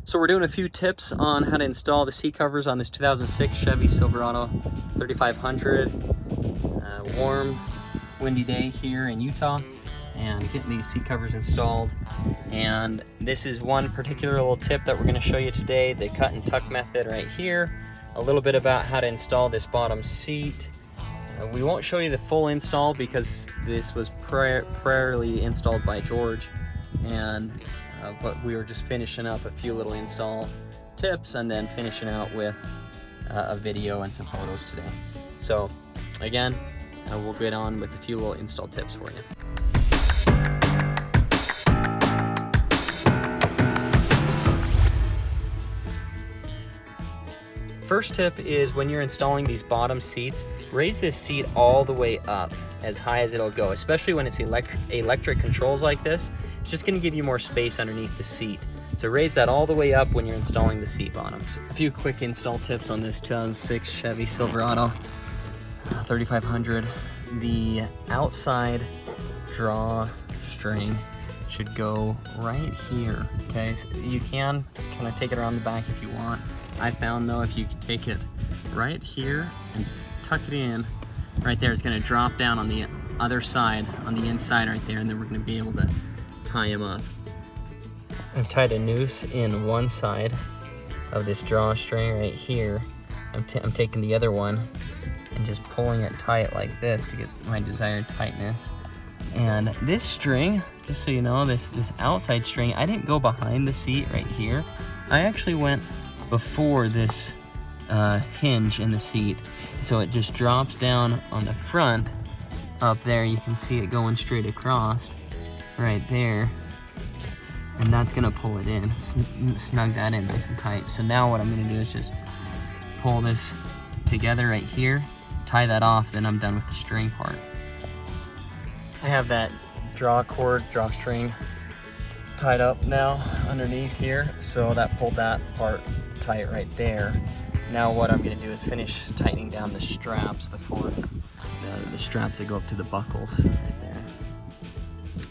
So we're doing a few tips on how to install the seat covers on this 2006 Chevy Silverado 3500. Warm, windy day here in Utah, and getting these seat covers installed. And this is one particular little tip that we're going to show you today, the cut and tuck method right here. A little bit about how to install this bottom seat. We won't show you the full install because this was priorly installed by George, and but we were just finishing up a few little install tips and then finishing out with a video and some photos today. So again, we'll get on with a few little install tips for you. First tip is when you're installing these bottom seats, raise this seat all the way up as high as it'll go, especially when it's electric controls like this. It's just going to give you more space underneath the seat. So raise that all the way up when you're installing the seat bottoms. A few quick install tips on this 2006 Chevy Silverado 3500. The outside drawstring should go right here, okay? You can kind of take it around the back if you want. I found though, if you take it right here and tuck it in right there, it's going to drop down on the other side, on the inside right there, and then we're going to be able to tie them up. I've tied a noose in one side of this drawstring right here. I'm taking the other one and just pulling it tight like this to get my desired tightness. And this string, just so you know, this outside string, I didn't go behind the seat right here. I actually went before this hinge in the seat, so it just drops down on the front up there. You can see it going straight across right there, and that's gonna pull it in, snug that in nice and tight. So now what I'm gonna do is just pull this together right here, tie that off, then I'm done with the string part. I have that drawstring tied up now underneath here, so that pulled that part tight right there. Now what I'm going to do is finish tightening down the straps, the straps that go up to the buckles right there.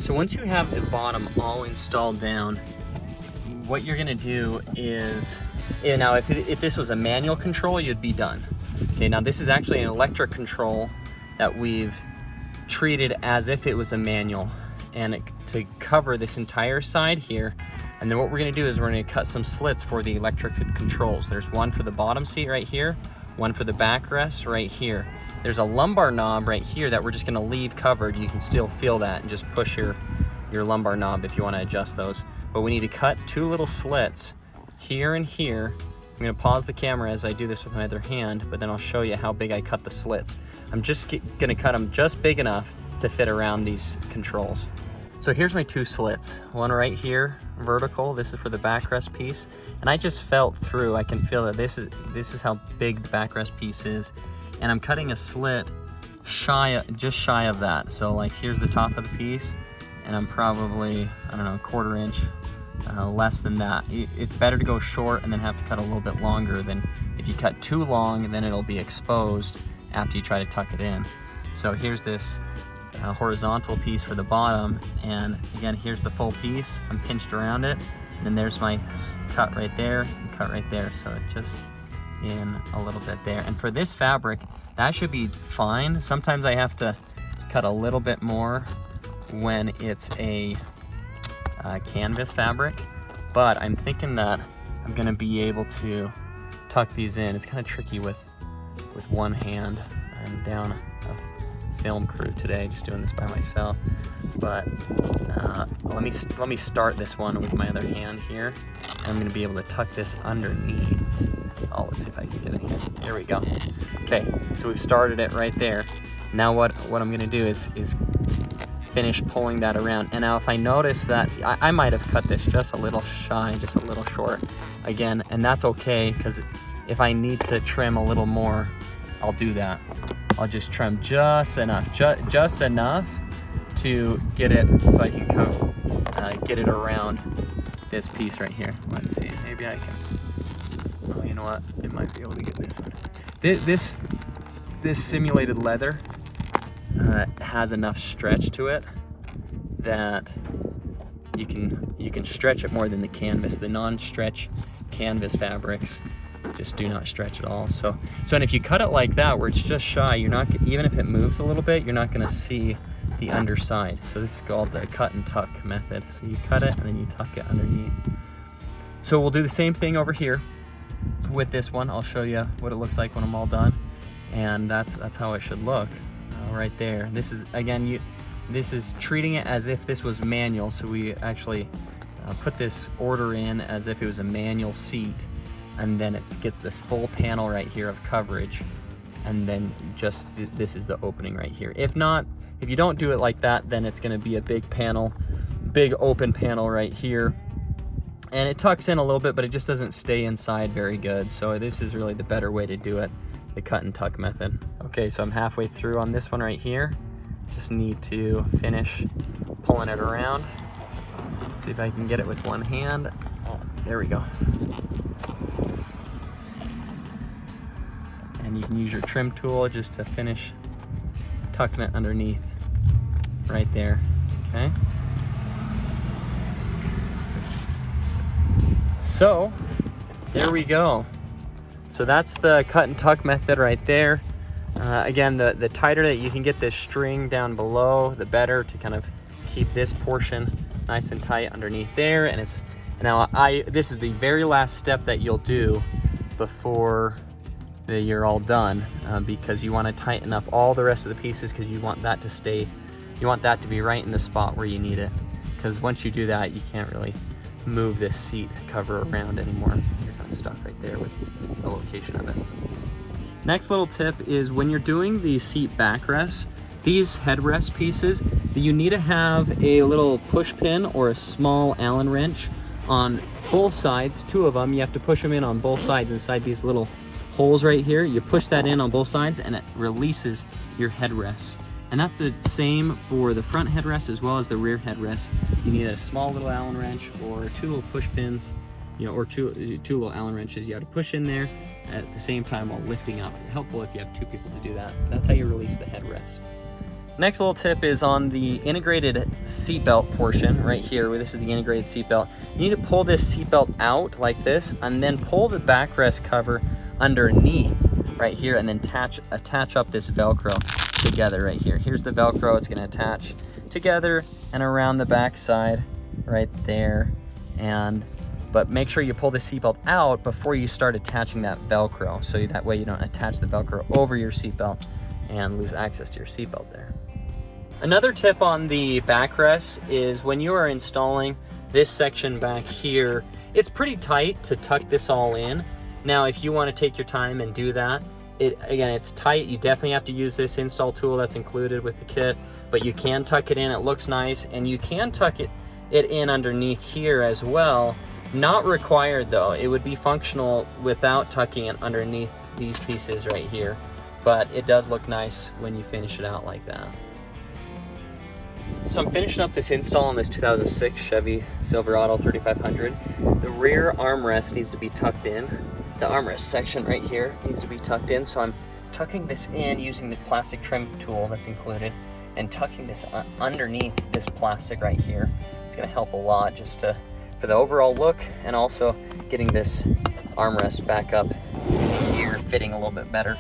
So once you have the bottom all installed down, what you're going to do is, now if this was a manual control, you'd be done. Okay, now this is actually an electric control that we've treated as if it was a manual, and to cover this entire side here. And then what we're going to do is we're going to cut some slits for the electric controls. There's one for the bottom seat right here, one for the backrest right here. There's a lumbar knob right here that we're just going to leave covered. You can still feel that, and just push your lumbar knob if you want to adjust those. But we need to cut two little slits here and here. I'm going to pause the camera as I do this with my other hand, but then I'll show you how big I cut the slits. I'm just going to cut them just big enough to fit around these controls. So here's my two slits, one right here, vertical. This is for the backrest piece, and I just felt through. I can feel that this is how big the backrest piece is, and I'm cutting a slit just shy of that. So like here's the top of the piece, and I'm probably, I don't know, 1/4 inch less than that. It's better to go short and then have to cut a little bit longer than if you cut too long, then it'll be exposed after you try to tuck it in. So here's this horizontal piece for the bottom, and again, here's the full piece. I'm pinched around it, and then there's my cut right there and cut right there, so it just in a little bit there. And for this fabric, that should be fine. Sometimes I have to cut a little bit more when it's a canvas fabric, but I'm thinking that I'm gonna be able to tuck these in. It's kind of tricky with one hand. I'm down a film crew today, just doing this by myself, but let me start this one with my other hand here, and I'm going to be able to tuck this underneath. Oh, let's see if I can get it here. There we go. Okay, so we've started it right there. Now what I'm going to do is finish pulling that around. And now if I notice that I might have cut this just a little shy, just a little short again, and that's okay, because if I need to trim a little more, I'll do that. I'll just trim just enough, just enough to get it so I can get it around this piece right here. Let's see, maybe I can, oh, you know what, I might be able to get this one. This simulated leather has enough stretch to it that you can stretch it more than the canvas. The non-stretch canvas fabrics just do not stretch at all. So and if you cut it like that, where it's just shy, you're not, even if it moves a little bit, you're not going to see the underside. So this is called the cut and tuck method. So you cut it and then you tuck it underneath. So we'll do the same thing over here with this one. I'll show you what it looks like when I'm all done, and that's how it should look right there. This is, again, this is treating it as if this was manual. So we actually put this order in as if it was a manual seat, and then it gets this full panel right here of coverage, and then just this is the opening right here. If you don't do it like that, then it's going to be a big panel, big open panel right here, and it tucks in a little bit, but it just doesn't stay inside very good. So this is really the better way to do it, the cut and tuck method. Okay, so I'm halfway through on this one right here. Just need to finish pulling it around. See if I can get it with one hand. Oh, there we go. And you can use your trim tool just to finish tucking it underneath right there, okay? So there we go. So that's the cut and tuck method right there. Again, the tighter that you can get this string down below, the better, to kind of keep this portion nice and tight underneath there. And this is the very last step that you'll do before you're all done, because you want to tighten up all the rest of the pieces, because you want that to be right in the spot where you need it, because once you do that, you can't really move this seat cover around anymore. You're kind of stuck right there with the location of it. Next little tip is, when you're doing the seat backrests, these headrest pieces, you need to have a little push pin or a small Allen wrench on both sides, 2 of them. You have to push them in on both sides inside these little holes right here. You push that in on both sides and it releases your headrests. And that's the same for the front headrest as well as the rear headrest. You need a small little Allen wrench or 2 little push pins, or two little Allen wrenches you have to push in there at the same time while lifting up. Helpful if you have 2 people to do that. That's how you release the headrest. Next little tip is on the integrated seatbelt portion right here, where this is the integrated seatbelt. You need to pull this seatbelt out like this, and then pull the backrest cover underneath right here, and then attach up this Velcro together right here. Here's the Velcro. It's going to attach together and around the back side right there. But make sure you pull the seatbelt out before you start attaching that Velcro, so that way you don't attach the Velcro over your seatbelt and lose access to your seatbelt there. Another tip on the backrest is, when you are installing this section back here, it's pretty tight to tuck this all in. Now, if you want to take your time and do that, again, it's tight. You definitely have to use this install tool that's included with the kit, but you can tuck it in. It looks nice, and you can tuck it in underneath here as well. Not required though. It would be functional without tucking it underneath these pieces right here, but it does look nice when you finish it out like that. So I'm finishing up this install on this 2006 Chevy Silverado 3500. The rear armrest needs to be tucked in. The armrest section right here needs to be tucked in, so I'm tucking this in using the plastic trim tool that's included, and tucking this underneath this plastic right here. It's going to help a lot just for the overall look, and also getting this armrest back up here fitting a little bit better.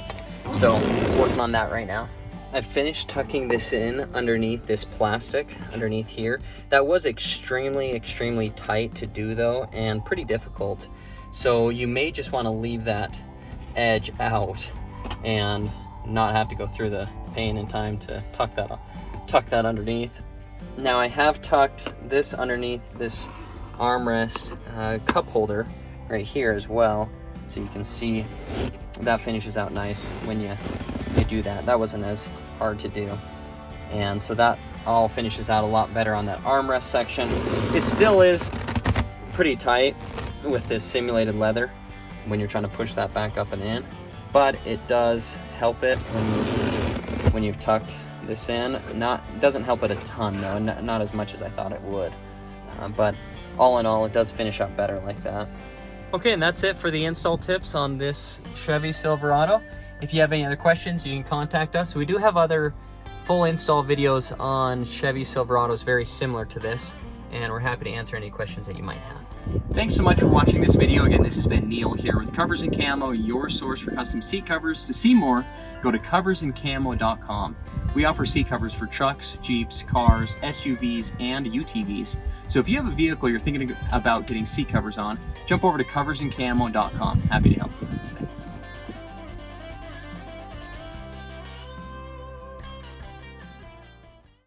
So working on that right now. I've finished tucking this in underneath this plastic underneath here. That was extremely tight to do though, and pretty difficult. So you may just want to leave that edge out and not have to go through the pain and time to tuck that underneath. Now I have tucked this underneath this armrest cup holder right here as well, so you can see that finishes out nice when you do that. That wasn't as hard to do, and so that all finishes out a lot better on that armrest section. It still is pretty tight with this simulated leather when you're trying to push that back up and in, but it does help it when you've tucked this in. Doesn't help it a ton though, not as much as I thought it would, but all in all, it does finish up better like that. Okay, and that's it for the install tips on this Chevy Silverado. If you have any other questions, you can contact us. We do have other full install videos on Chevy Silverados very similar to this. and we're happy to answer any questions that you might have. Thanks so much for watching this video. Again, this has been Neil here with Covers Camo, your source for custom seat covers. To see more, go to coversandcamo.com. We offer seat covers for trucks, Jeeps, cars, SUVs, and UTVs. So if you have a vehicle you're thinking about getting seat covers on, jump over to coversandcamo.com. Happy to help you.